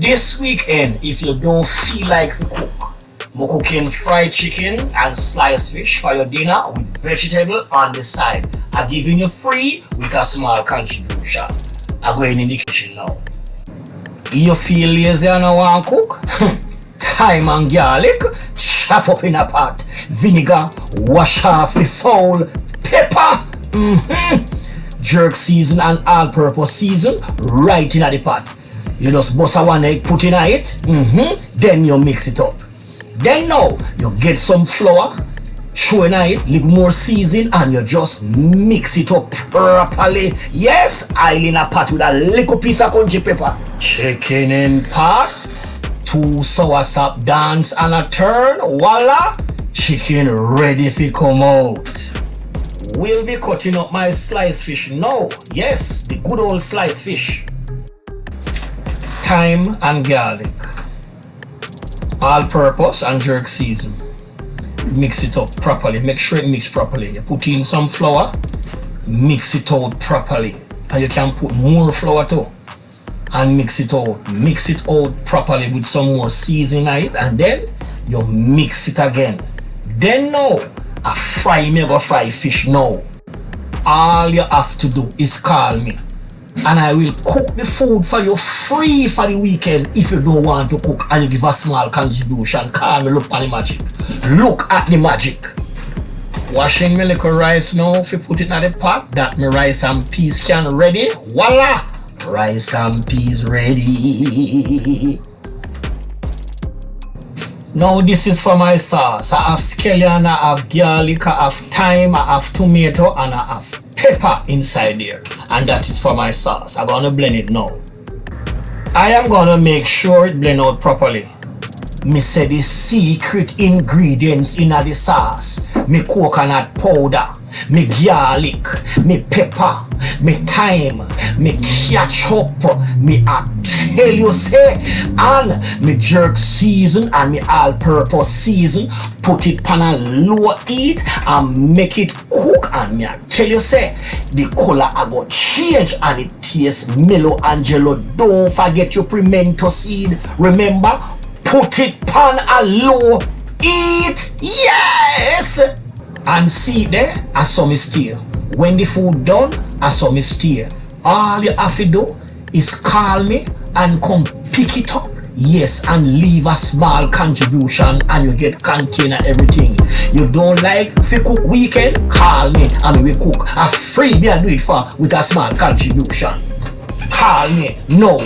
This weekend, if you don't feel like to cook, I'm cooking fried chicken and sliced fish for your dinner with vegetable on the side. I'm giving you free with a small contribution. I'm going in the kitchen now. You feel lazy and I want to cook? Thyme and garlic, chop up in a pot. Vinegar, wash off the foul. Pepper, jerk season and all-purpose season right in the pot. You just bust a one egg, put in it, then you mix it up. Then now, you get some flour, throw in it, little more season, and you just mix it up properly. Yes, I'll in a pot with a little piece of country pepper. Chicken in pot, 2 sour sap dance and a turn, voila, chicken ready to come out. We'll be cutting up my sliced fish now. Yes, the good old sliced fish. Thyme and garlic, all-purpose and jerk season. Mix it up properly. Make sure it mix properly. You put in some flour, mix it out properly, and you can put more flour too and mix it out. Mix it out properly with some more seasoning on it, and then you mix it again. Then now, I fry fish now. All you have to do is call me, and I will cook the food for you free for the weekend. If you don't want to cook and you give a small contribution, call me, look at the magic. Look at the magic. Washing my little rice now. If you put it in the pot, that my rice and peas can ready. Voila! Rice and peas ready. Now this is for my sauce. I have scallion, I have garlic, I have thyme, I have tomato, and I have pepper inside there. And that is for my sauce. I'm gonna blend it now. I am gonna make sure it blend out properly. Me say the secret ingredients in the sauce. Me coconut powder, me garlic, me pepper, me thyme, me ketchup, me I tell you say, and me jerk season and me all-purpose season. Put it pan a low heat and make it cook, and me I tell you say, the color I go change and it tastes mellow and jello. Don't forget your pimento seed. Remember, put it pan a low heat. Yes! And see there, I saw me steer. When the food done, I saw me steer. All you have to do is call me and come pick it up. Yes, and leave a small contribution and you get container everything. You don't like if you cook weekend, call me and we cook. A free me I do it for with a small contribution. Call me no.